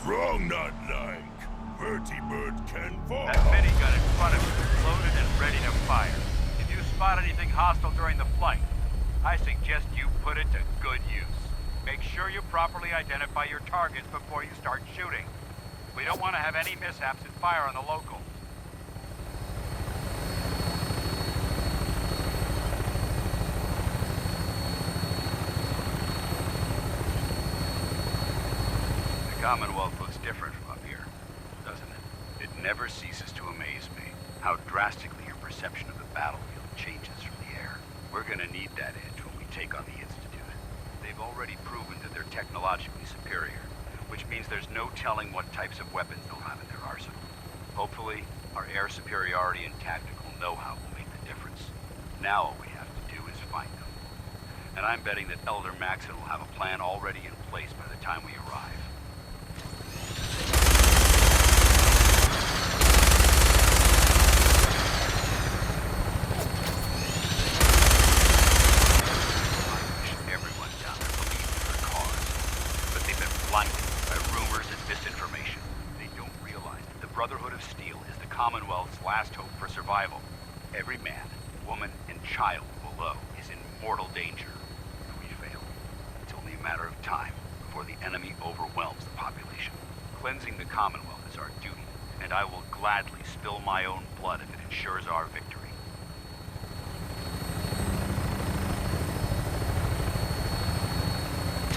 Strong not like. Vertibird can fall. That minigun in front of you is loaded and ready to fire. If you spot anything hostile during the flight, I suggest you put it to good use. Make sure you properly identify your targets before you start shooting. We don't want to have any mishaps and fire on the locals. The Commonwealth looks different from up here, doesn't it? It never ceases to amaze me how drastically your perception of the battlefield changes from the air. We're gonna need that edge when we take on the Institute. They've already proven that they're technologically superior, which means there's no telling what types of weapons they'll have in their arsenal. Hopefully, our air superiority and tactical know-how will make the difference. Now all we have to do is find them. And I'm betting that Elder Maxon will have a plan already in place by the time we arrive. Commonwealth's last hope for survival. Every man, woman, and child below is in mortal danger. If we fail, it's only a matter of time before the enemy overwhelms the population. Cleansing the Commonwealth is our duty, and I will gladly spill my own blood if it ensures our victory.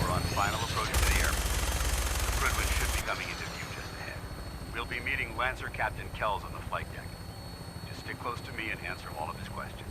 We're on final approach to the airport. The Fridwin should be coming into view just ahead. We'll be meeting Lancer Captain Kells on the flight deck. Just stick close to me and answer all of his questions.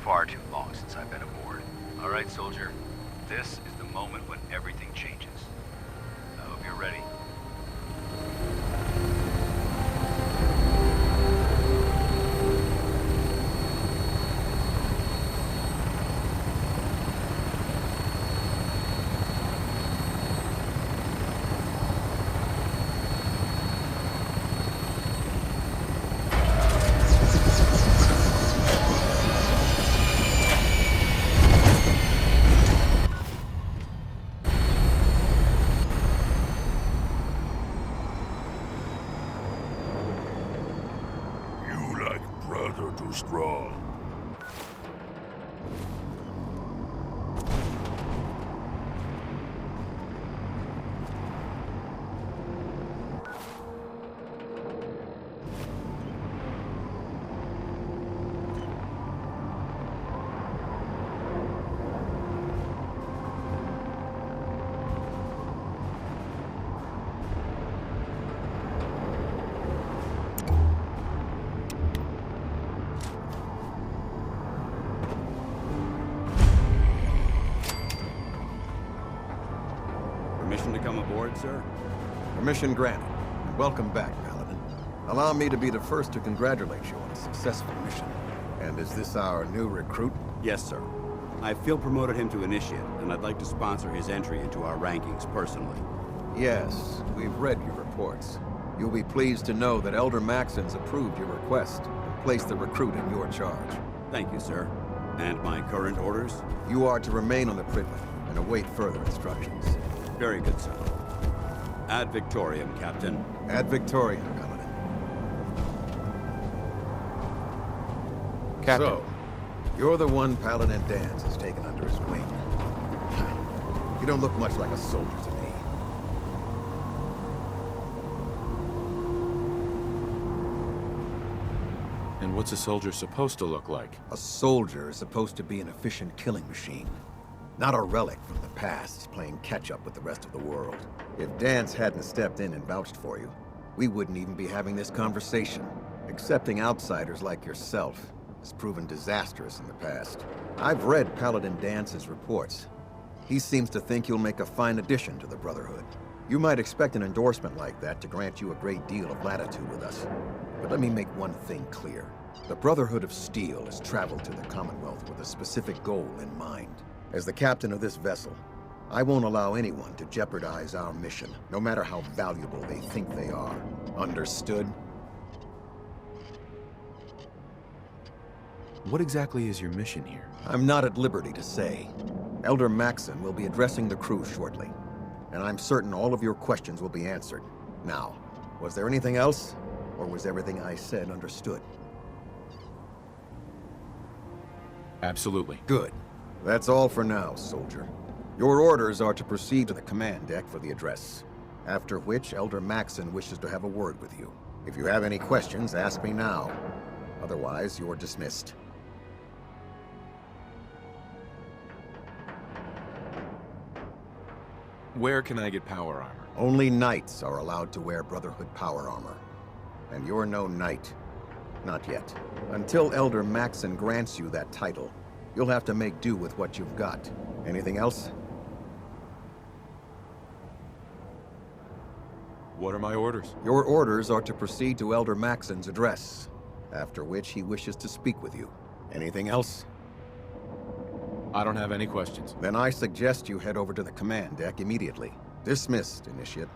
Far too long since I've been aboard. All right, soldier. This is the moment when everything changes. I hope you're ready. Too strong. Permission to come aboard, sir? Permission granted. Welcome back, Paladin. Allow me to be the first to congratulate you on a successful mission. And is this our new recruit? Yes, sir. I feel promoted him to initiate, and I'd like to sponsor his entry into our rankings personally. Yes, we've read your reports. You'll be pleased to know that Elder Maxon's approved your request and placed the recruit in your charge. Thank you, sir. And my current orders? You are to remain on the Fridwin and await further instructions. Very good, sir. Ad Victoriam, Captain. Ad Victoriam, Commandant. Captain. So, you're the one Paladin Danse has taken under his wing. You don't look much like a soldier to me. And what's a soldier supposed to look like? A soldier is supposed to be an efficient killing machine. Not a relic from the past, playing catch-up with the rest of the world. If Danse hadn't stepped in and vouched for you, we wouldn't even be having this conversation. Accepting outsiders like yourself has proven disastrous in the past. I've read Paladin Dance's reports. He seems to think you'll make a fine addition to the Brotherhood. You might expect an endorsement like that to grant you a great deal of latitude with us. But let me make one thing clear. The Brotherhood of Steel has traveled to the Commonwealth with a specific goal in mind. As the captain of this vessel, I won't allow anyone to jeopardize our mission, no matter how valuable they think they are. Understood? What exactly is your mission here? I'm not at liberty to say. Elder Maxon will be addressing the crew shortly, and I'm certain all of your questions will be answered. Now, was there anything else, or was everything I said understood? Absolutely. Good. That's all for now, soldier. Your orders are to proceed to the command deck for the address, after which Elder Maxon wishes to have a word with you. If you have any questions, ask me now. Otherwise, you're dismissed. Where can I get power armor? Only knights are allowed to wear Brotherhood power armor. And you're no knight. Not yet. Until Elder Maxon grants you that title, you'll have to make do with what you've got. Anything else? What are my orders? Your orders are to proceed to Elder Maxon's address, after which he wishes to speak with you. Anything else? I don't have any questions. Then I suggest you head over to the command deck immediately. Dismissed, Initiate.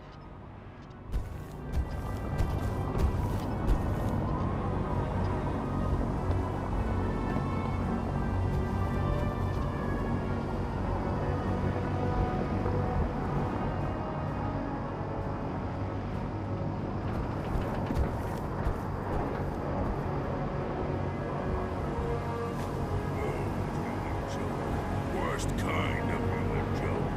Worst kind of human joke.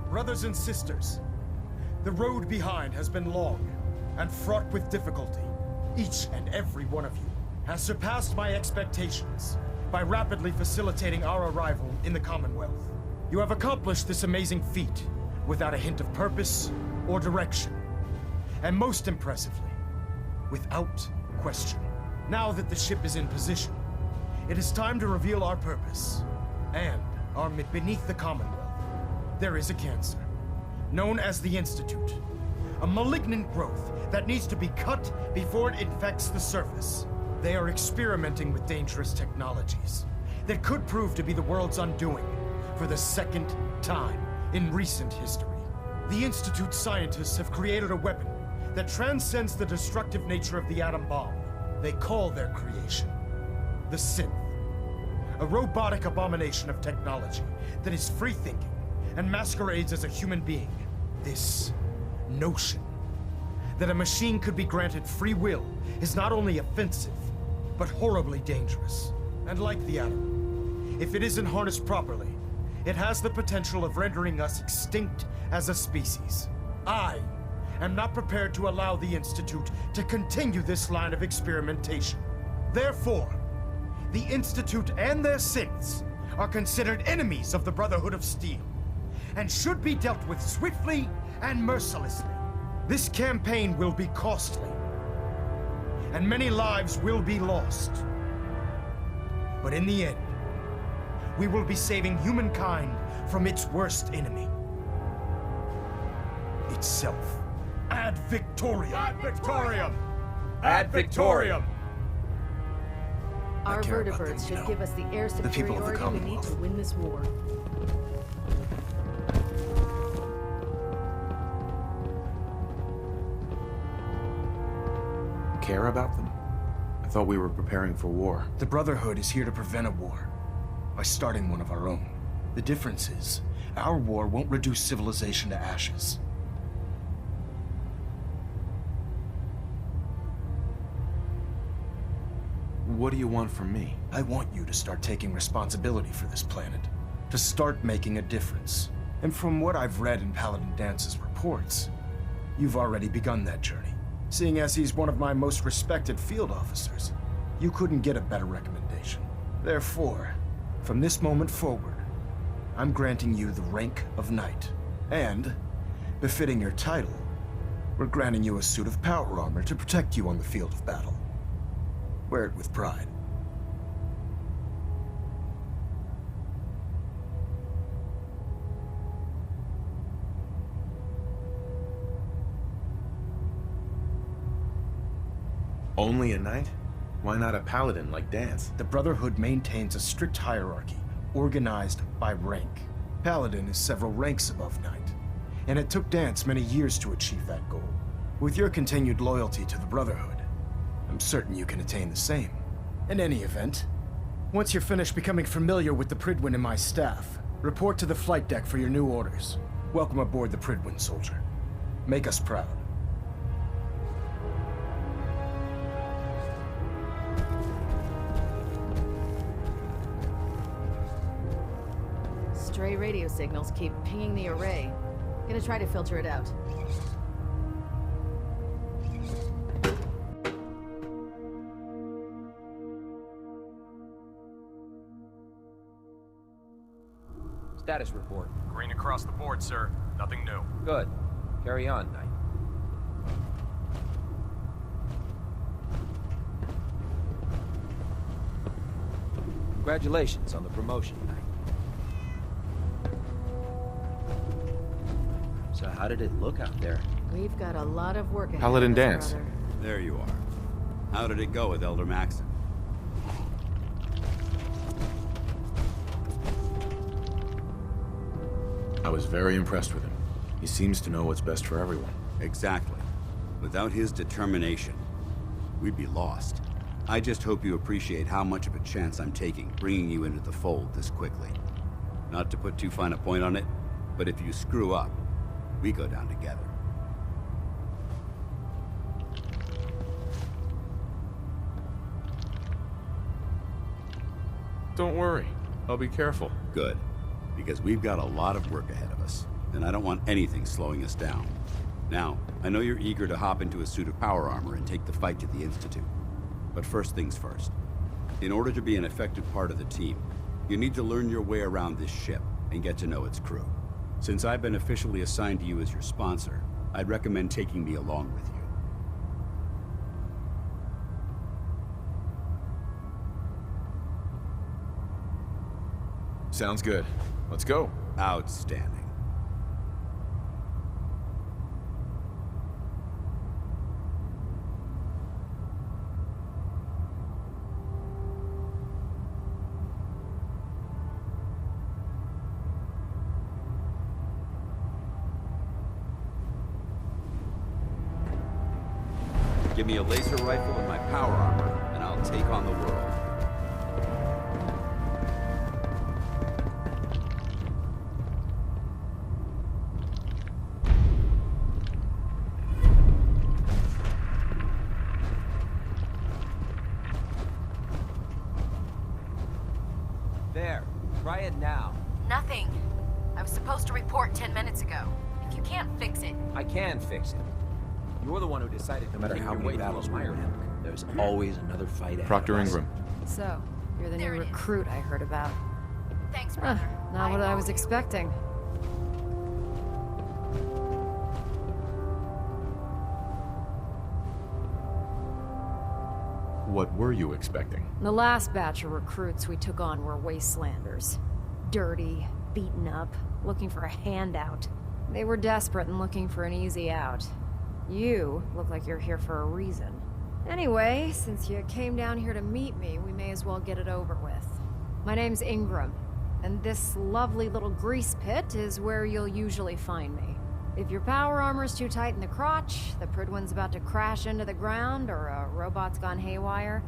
Brothers and sisters, the road behind has been long and fraught with difficulty. Each and every one of you has surpassed my expectations by rapidly facilitating our arrival in the Commonwealth. You have accomplished this amazing feat without a hint of purpose or direction. And most impressively, without question. Now that the ship is in position, it is time to reveal our purpose and our beneath the Commonwealth. There is a cancer, known as the Institute. A malignant growth that needs to be cut before it infects the surface. They are experimenting with dangerous technologies that could prove to be the world's undoing for the second time in recent history. The Institute scientists have created a weapon that transcends the destructive nature of the atom bomb. They call their creation the Synth. A robotic abomination of technology that is free-thinking and masquerades as a human being. This notion that a machine could be granted free will is not only offensive, but horribly dangerous. And like the atom, if it isn't harnessed properly, it has the potential of rendering us extinct as a species. I am not prepared to allow the Institute to continue this line of experimentation. Therefore, the Institute and their synths are considered enemies of the Brotherhood of Steel, and should be dealt with swiftly and mercilessly. This campaign will be costly, and many lives will be lost. But in the end, we will be saving humankind from its worst enemy. Itself. Ad Victoriam! Ad Victoriam! Ad Victoriam! Our care about vertebrates them, should give us the air The people of the superiority we need to Commonwealth. win this war. care about them? I thought we were preparing for war. The Brotherhood is here to prevent a war by starting one of our own. The difference is, our war won't reduce civilization to ashes. What do you want from me? I want you to start taking responsibility for this planet, to start making a difference. And from what I've read in Paladin Dance's reports, you've already begun that journey. Seeing as he's one of my most respected field officers, you couldn't get a better recommendation. Therefore, from this moment forward, I'm granting you the rank of Knight. And, befitting your title, we're granting you a suit of power armor to protect you on the field of battle. Wear it with pride. Only a knight? Why not a paladin like Dance? The Brotherhood maintains a strict hierarchy, organized by rank. Paladin is several ranks above Knight, and it took Dance many years to achieve that goal. With your continued loyalty to the Brotherhood, I'm certain you can attain the same. In any event, once you're finished becoming familiar with the Pridwin and my staff, report to the flight deck for your new orders. Welcome aboard the Pridwin, soldier. Make us proud. Stray radio signals keep pinging the array. Gonna try to filter it out. Status report. Green across the board, sir. Nothing new. Good. Carry on, Knight. Congratulations on the promotion, Knight. So how did it look out there? We've got a lot of work ahead Paladin of us, Dance. brother. There you are. How did it go with Elder Maxon? I was very impressed with him. He seems to know what's best for everyone. Exactly. Without his determination, we'd be lost. I just hope you appreciate how much of a chance I'm taking bringing you into the fold this quickly. Not to put too fine a point on it, but if you screw up, we go down together. Don't worry. I'll be careful. Good. Because we've got a lot of work ahead of us, and I don't want anything slowing us down. Now, I know you're eager to hop into a suit of power armor and take the fight to the Institute. But first things first. In order to be an effective part of the team, you need to learn your way around this ship and get to know its crew. Since I've been officially assigned to you as your sponsor, I'd recommend taking me along with you. Sounds good. Let's go. Outstanding. Give me a laser rifle and my power armor, and I'll take on the world. There. Try it now. Nothing. I was supposed to report 10 minutes ago. If you can't fix it... I can fix it. You're the one who decided no matter how many battles we win, there's always another fight ahead Proctor of us. Ingram. So, you're the new There it is. recruit I heard about. Thanks, Huh, brother. not what I know was you. expecting. What were you expecting? The last batch of recruits we took on were wastelanders. Dirty, beaten up, looking for a handout. They were desperate and looking for an easy out. You look like you're here for a reason. Anyway, since you came down here to meet me, we may as well get it over with. My name's Ingram, and this lovely little grease pit is where you'll usually find me. If your power armor's too tight in the crotch, the Pridwin's about to crash into the ground, or a robot's gone haywire,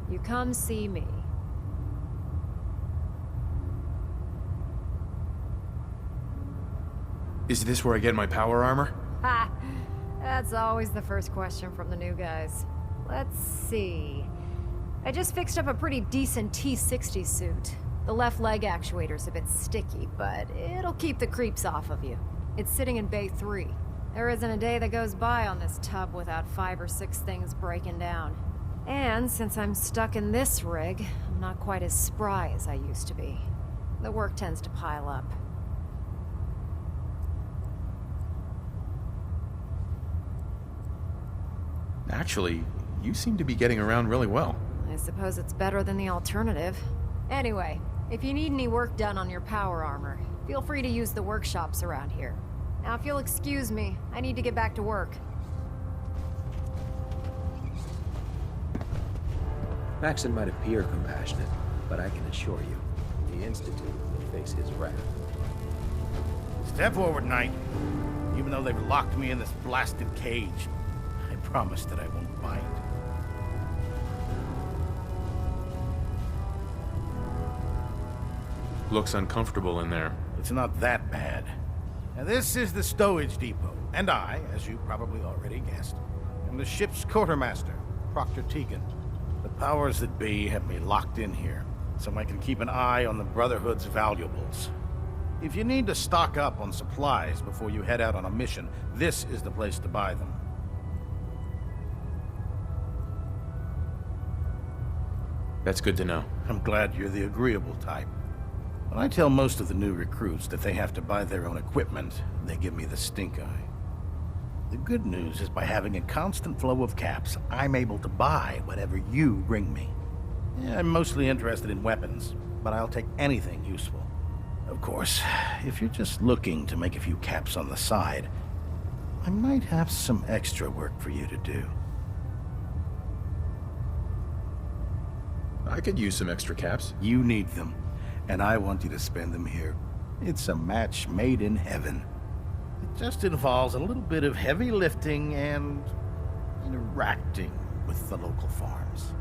you come see me. Is this where I get my power armor? Ha! That's always the first question from the new guys. Let's see. I just fixed up a pretty decent T-60 suit. The left leg actuator's a bit sticky, but it'll keep the creeps off of you. It's sitting in Bay 3. There isn't a day that goes by on this tub without 5 or 6 things breaking down. And since I'm stuck in this rig, I'm not quite as spry as I used to be. The work tends to pile up. Actually, you seem to be getting around really well. I suppose it's better than the alternative. Anyway, if you need any work done on your power armor, feel free to use the workshops around here. Now, if you'll excuse me, I need to get back to work. Maxon might appear compassionate, but I can assure you, the Institute will face his wrath. Step forward, Knight. Even though they've locked me in this blasted cage, I promise that I won't bite. Looks uncomfortable in there. It's not that bad. Now, this is the stowage depot, and I, as you probably already guessed, am the ship's quartermaster, Proctor Tegan. The powers that be have me locked in here, so I can keep an eye on the Brotherhood's valuables. If you need to stock up on supplies before you head out on a mission, this is the place to buy them. That's good to know. I'm glad you're the agreeable type. When I tell most of the new recruits that they have to buy their own equipment, they give me the stink eye. The good news is by having a constant flow of caps, I'm able to buy whatever you bring me. Yeah, I'm mostly interested in weapons, but I'll take anything useful. Of course, if you're just looking to make a few caps on the side, I might have some extra work for you to do. I could use some extra caps. You need them, and I want you to spend them here. It's a match made in heaven. It just involves a little bit of heavy lifting and interacting with the local farms.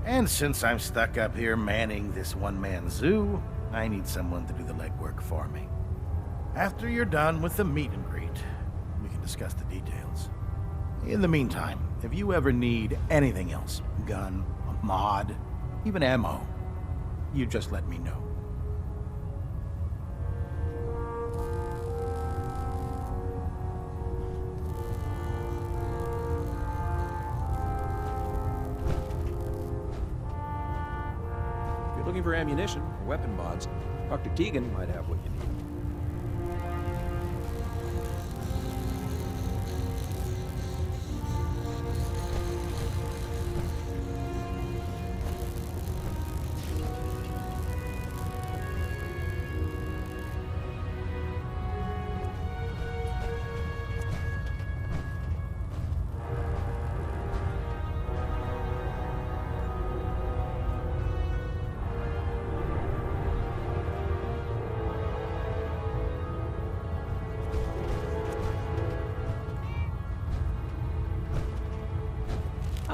And since I'm stuck up here manning this one-man zoo, I need someone to do the legwork for me. After you're done with the meet and greet, we can discuss the details. In the meantime, if you ever need anything else, gun, a mod, even ammo, you just let me know. If you're looking for ammunition or weapon mods, Dr. Tegan might have what you need.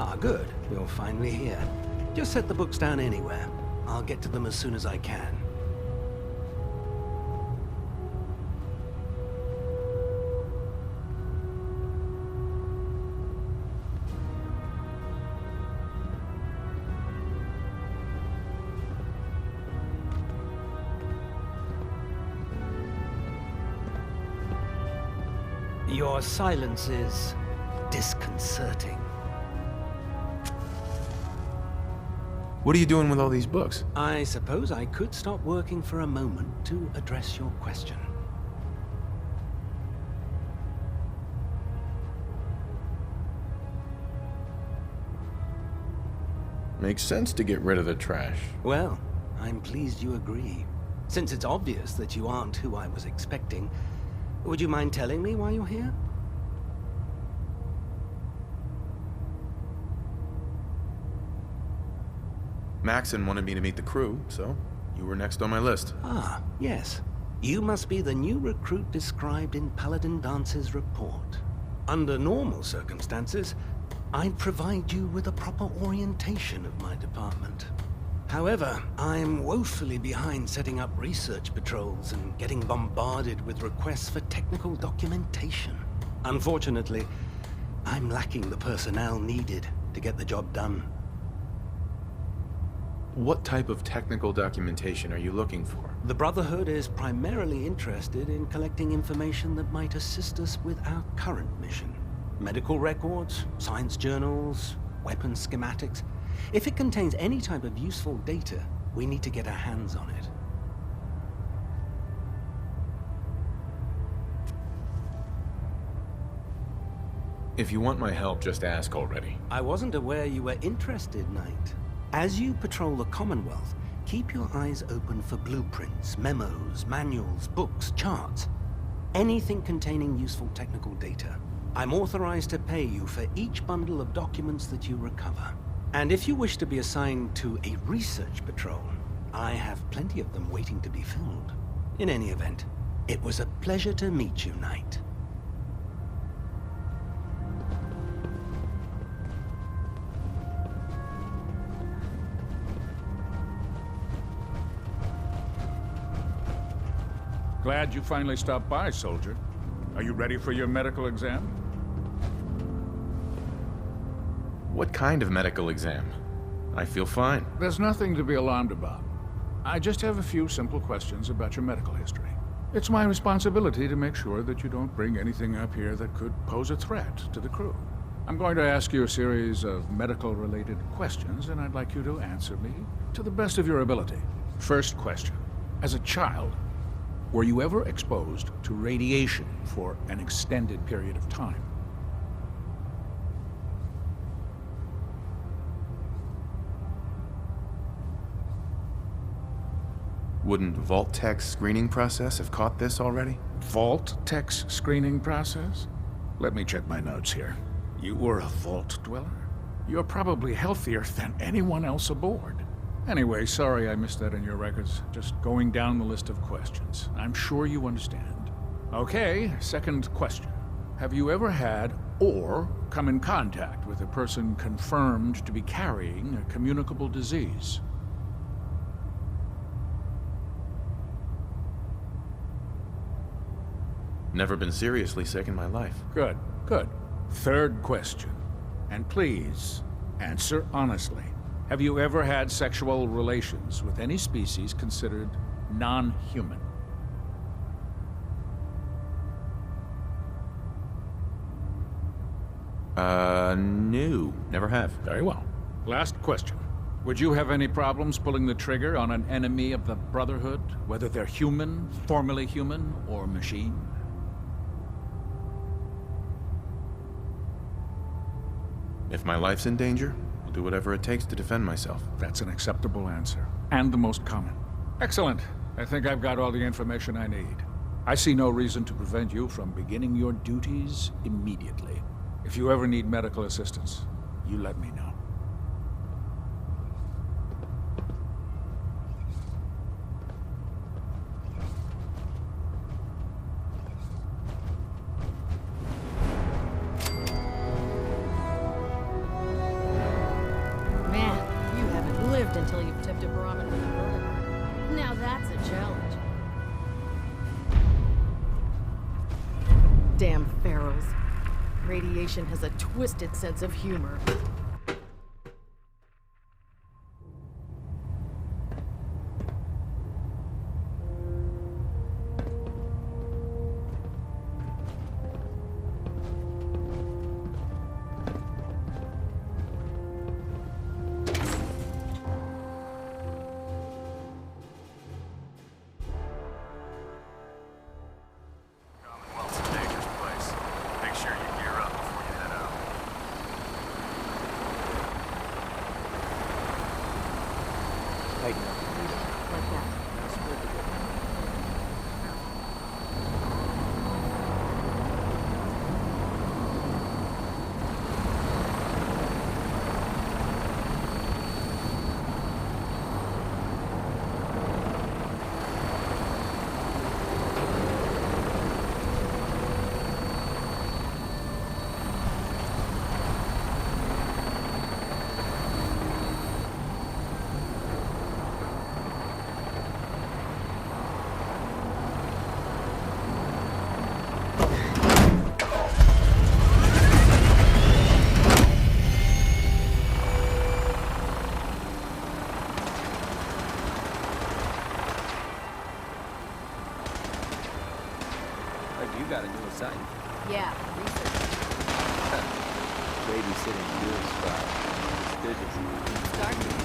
Ah, good. You're finally here. Just set the books down anywhere. I'll get to them as soon as I can. Your silence is disconcerting. What are you doing with all these books? I suppose I could stop working for a moment to address your question. Makes sense to get rid of the trash. Well, I'm pleased you agree. Since it's obvious that you aren't who I was expecting, would you mind telling me why you're here? Maxon wanted me to meet the crew, so you were next on my list. Ah, yes. You must be the new recruit described in Paladin Dance's report. Under normal circumstances, I'd provide you with a proper orientation of my department. However, I'm woefully behind setting up research patrols and getting bombarded with requests for technical documentation. Unfortunately, I'm lacking the personnel needed to get the job done. What type of technical documentation are you looking for? The Brotherhood is primarily interested in collecting information that might assist us with our current mission. Medical records, science journals, weapon schematics. If it contains any type of useful data, we need to get our hands on it. If you want my help, just ask already. I wasn't aware you were interested, Knight. As you patrol the Commonwealth, keep your eyes open for blueprints, memos, manuals, books, charts. Anything containing useful technical data. I'm authorized to pay you for each bundle of documents that you recover. And if you wish to be assigned to a research patrol, I have plenty of them waiting to be filled. In any event, it was a pleasure to meet you, Knight. Glad you finally stopped by, soldier. Are you ready for your medical exam? What kind of medical exam? I feel fine. There's nothing to be alarmed about. I just have a few simple questions about your medical history. It's my responsibility to make sure that you don't bring anything up here that could pose a threat to the crew. I'm going to ask you a series of medical-related questions, and I'd like you to answer me to the best of your ability. First question. As a child, were you ever exposed to radiation for an extended period of time? Wouldn't Vault-Tech's screening process have caught this already? Vault-Tech's screening process? Let me check my notes here. You were a Vault Dweller? You're probably healthier than anyone else aboard. Anyway, sorry I missed that in your records. Just going down the list of questions. I'm sure you understand. Okay, second question. Have you ever had or come in contact with a person confirmed to be carrying a communicable disease? Never been seriously sick in my life. Good, good. Third question. And please, answer honestly. Have you ever had sexual relations with any species considered non-human? No. Never have. Very well. Last question. Would you have any problems pulling the trigger on an enemy of the Brotherhood, whether they're human, formerly human, or machine? If my life's in danger, I'll do whatever it takes to defend myself. That's an acceptable answer, and the most common. Excellent. I think I've got all the information I need. I see no reason to prevent you from beginning your duties immediately. If you ever need medical assistance, you let me know. Until you've tipped a Brahmin with a vertebrae. Now that's a challenge. Damn pharaohs. Radiation has a twisted sense of humor. Heard you got a new assignment. Yeah, research. Babysitting your spot. Prestigious. Starting.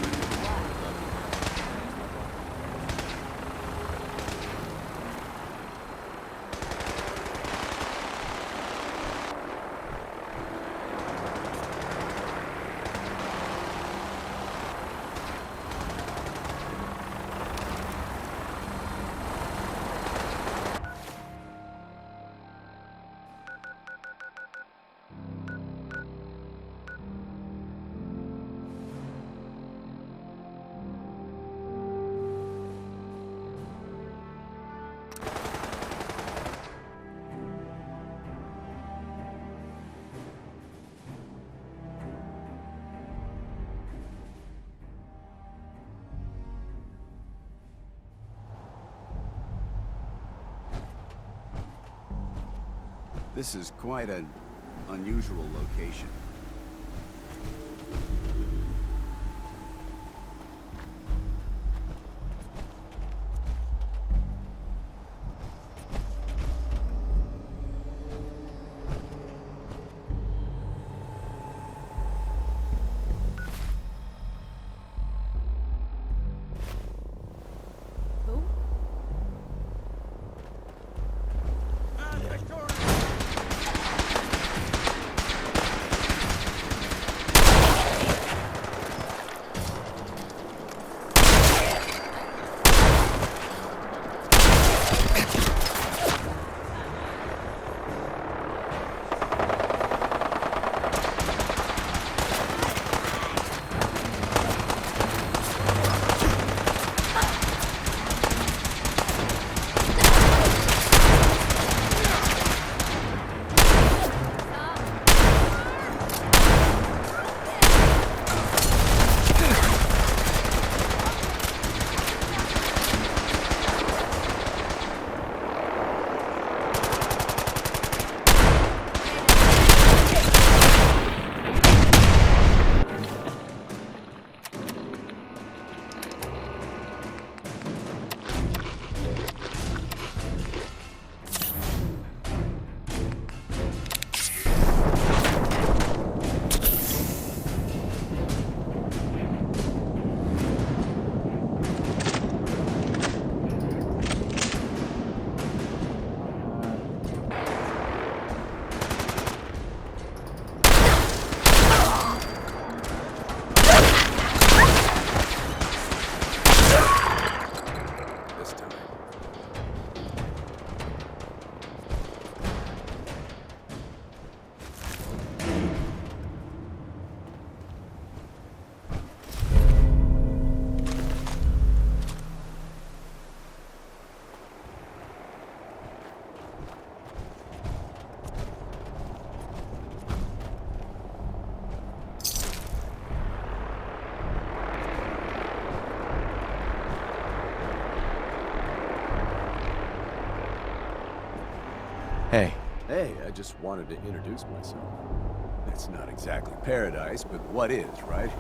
This is quite an unusual location. Hey. Hey, I just wanted to introduce myself. It's not exactly paradise, but what is, right?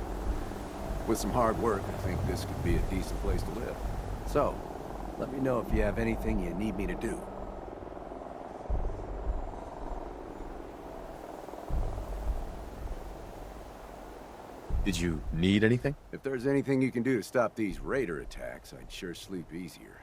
With some hard work, I think this could be a decent place to live. So, let me know if you have anything you need me to do. Did you need anything? If there's anything you can do to stop these raider attacks, I'd sure sleep easier.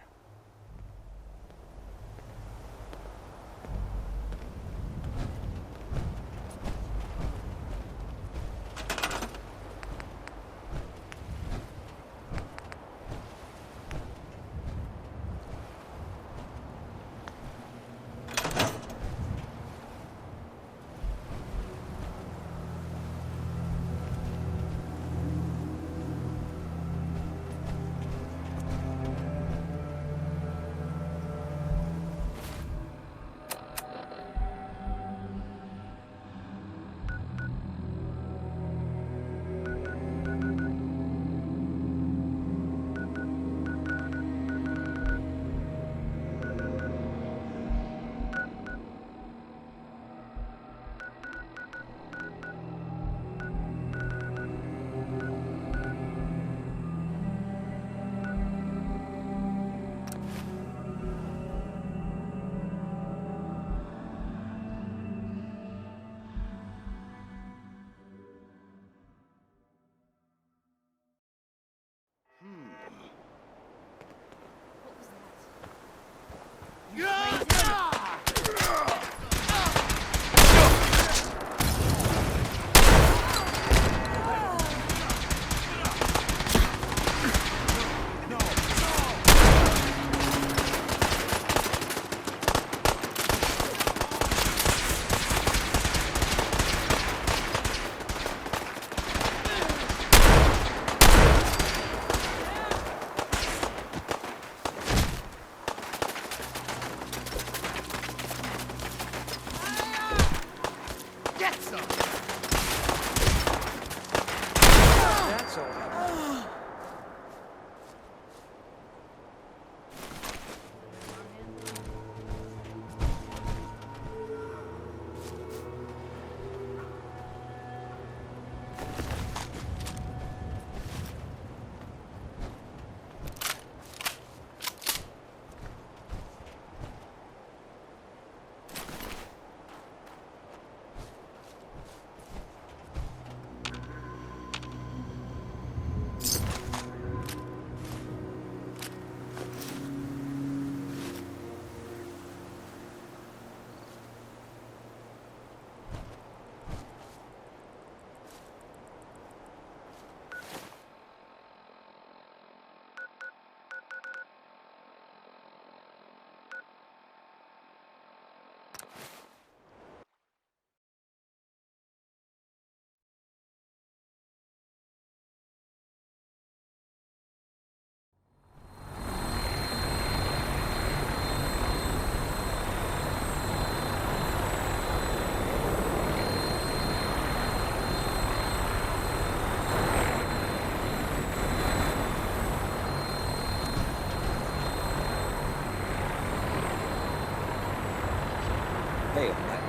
Hail, Knight.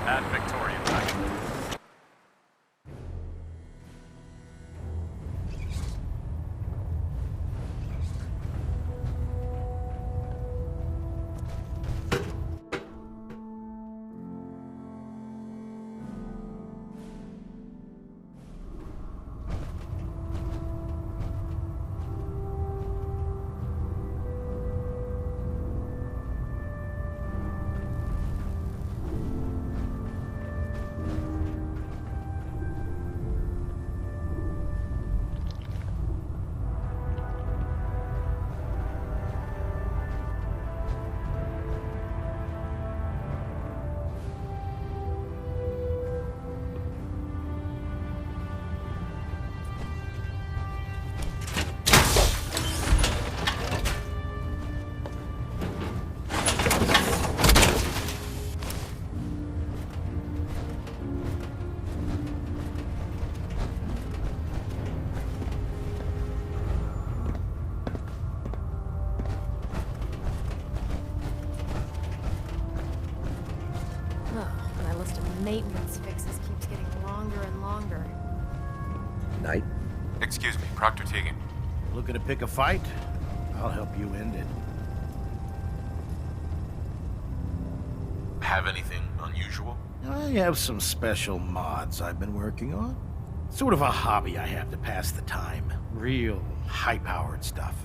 At Victoria, Knight. My list of maintenance fixes keeps getting longer and longer. Knight? Excuse me, Proctor Tegan. Looking to pick a fight? I'll help you end it. Have anything unusual? I have some special mods I've been working on. Sort of a hobby I have to pass the time. Real high-powered stuff.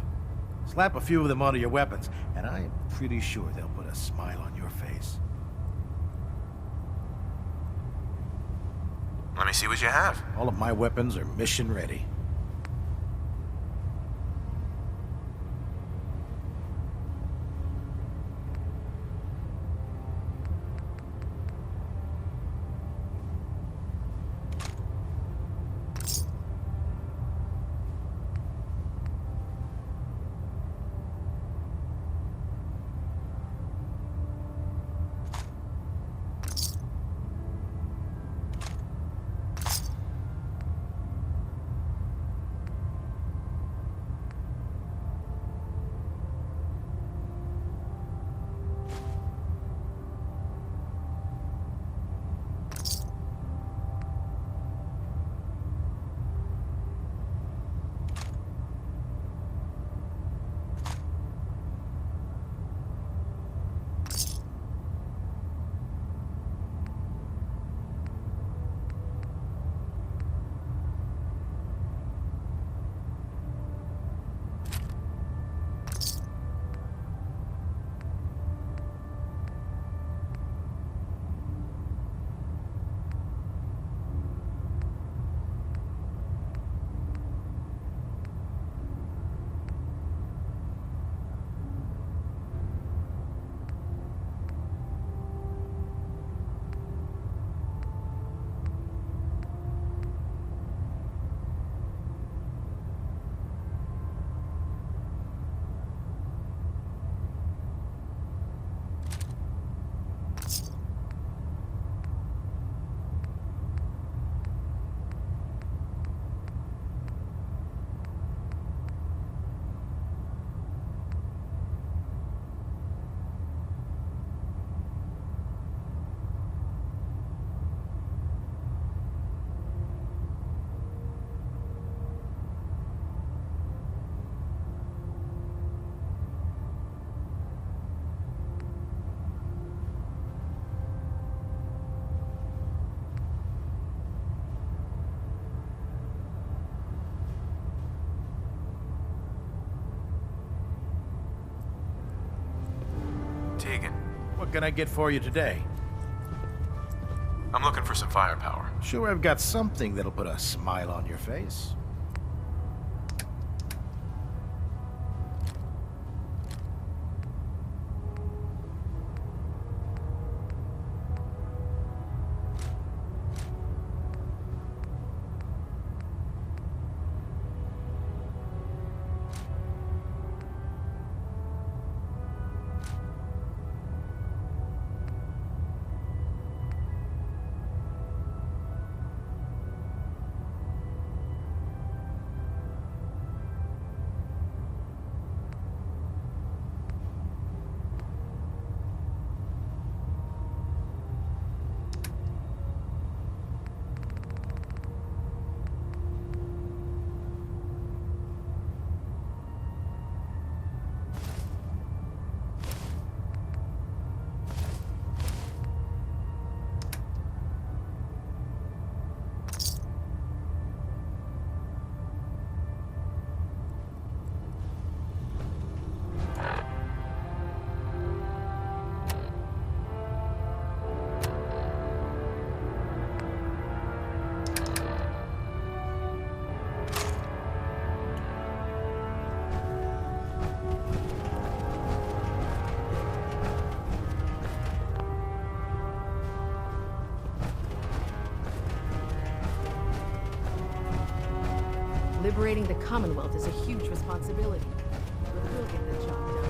Slap a few of them onto your weapons, and I'm pretty sure they'll put a smile on your face. Let me see what you have. All of my weapons are mission ready. Tegan, What can I get for you today? I'm looking for some firepower. Sure, I've got something that'll put a smile on your face. Liberating the Commonwealth is a huge responsibility, but we'll get the job done.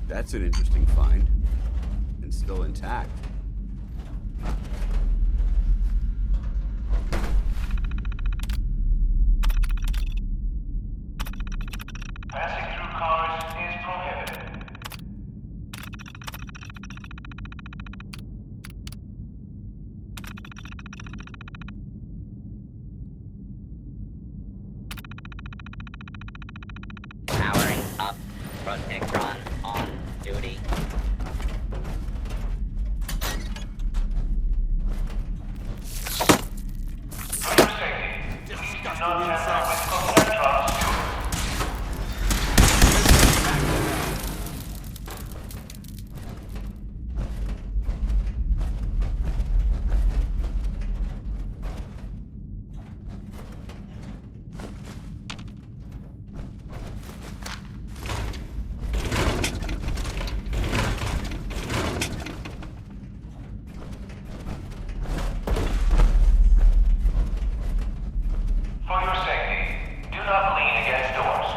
That's an interesting find. And still intact. Passing through cars is prohibited. Powering up. Protectron on duty. For your safety, please do not tamper with Protectron's fuel. For your safety, do not lean against doors.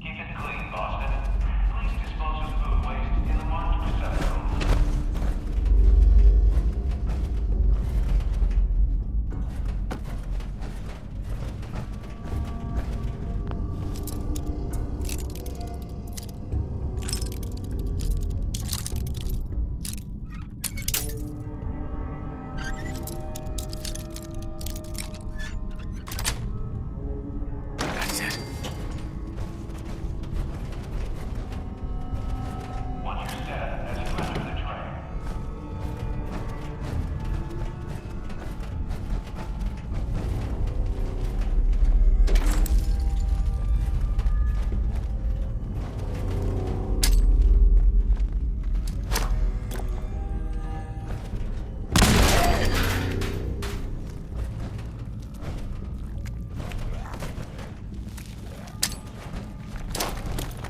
Keep it clean, Boston. Please dispose of food waste in the marked receptacle. That's it. Watch your step as you enter the train.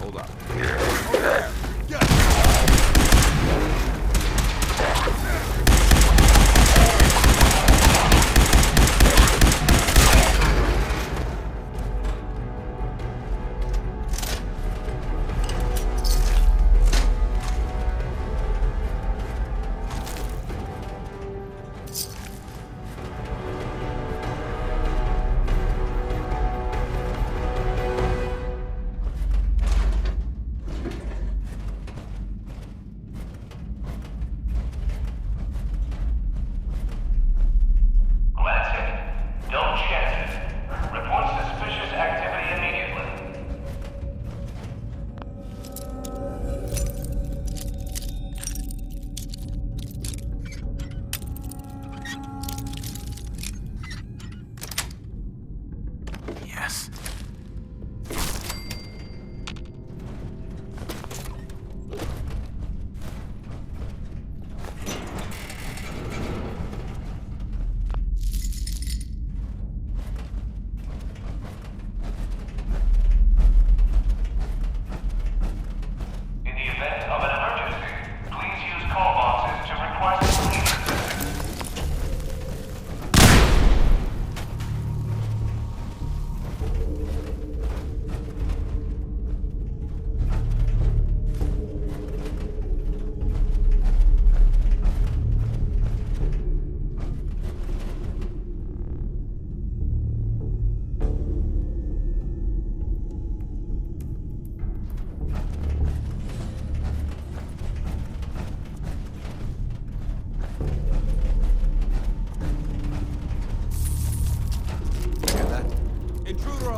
Hold up.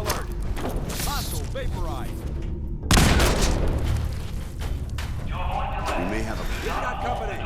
alert! Hostile vaporized! We may have a... We've got company!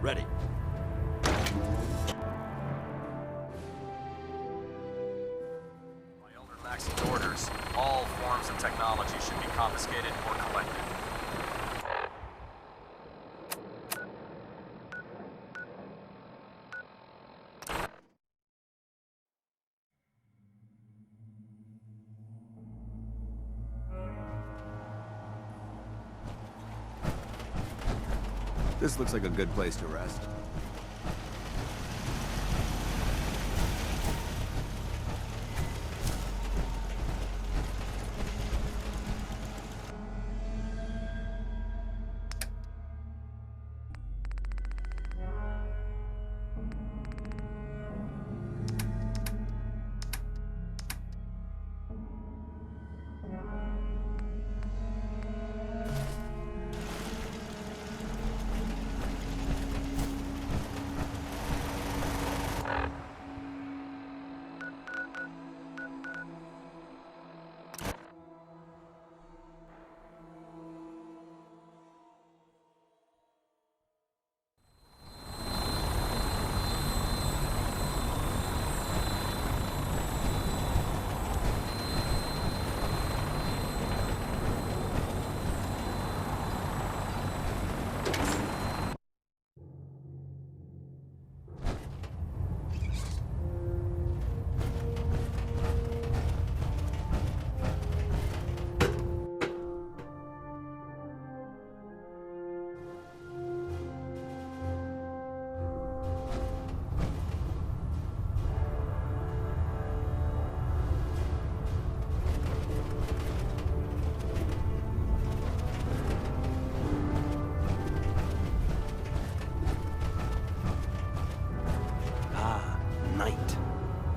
Ready. My elder lacks orders. All forms of technology should be confiscated or collected. This looks like a good place to rest.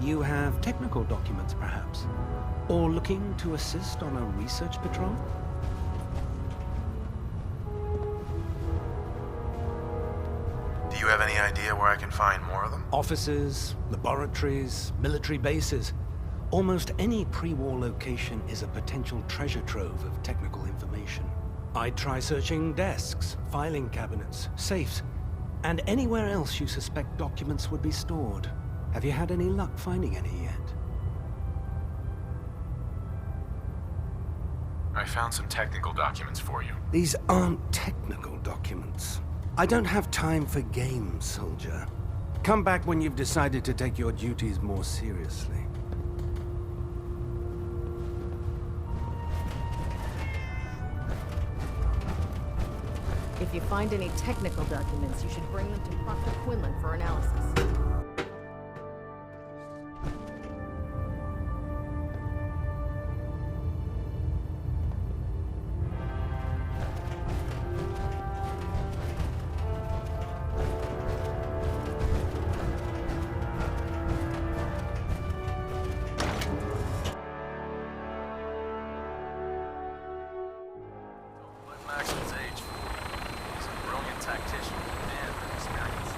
You have technical documents, perhaps? Or looking to assist on a research patrol? Do you have any idea where I can find more of them? Offices, laboratories, military bases. Almost any pre-war location is a potential treasure trove of technical information. I'd try searching desks, filing cabinets, safes, and anywhere else you suspect documents would be stored. Have you had any luck finding any yet? I found some technical documents for you. These aren't technical documents. I don't have time for games, soldier. Come back when you've decided to take your duties more seriously. If you find any technical documents, you should bring them to Proctor Quinlan for analysis. Maxim's age. He's a brilliant tactician and experienced.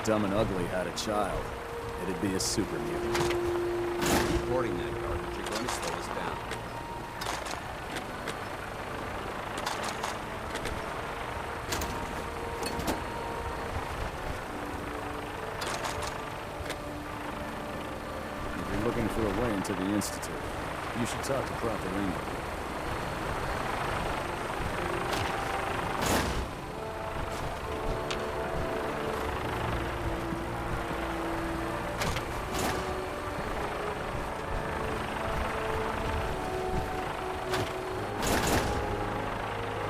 Dumb and Ugly had a child, it'd be a super mutant. Keep hoarding that garbage, you're going to slow us down. If you're looking for a way into the Institute, you should talk to Proctor Rainbow.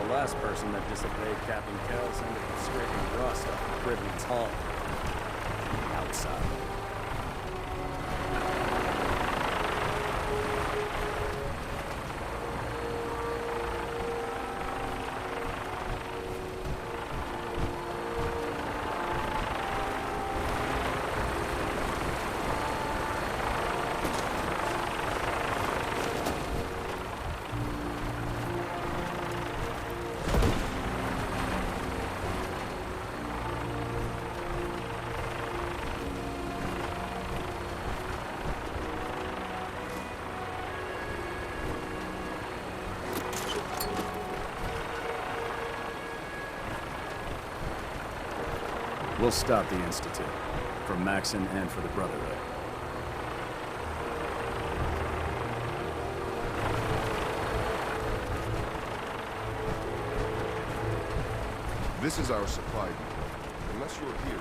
Last person that disobeyed Captain Kells ended up scraping rust off Gridman's hull. Outside. We'll stop the Institute. For Maxon and for the Brotherhood. This is our supply depot. Unless you're here,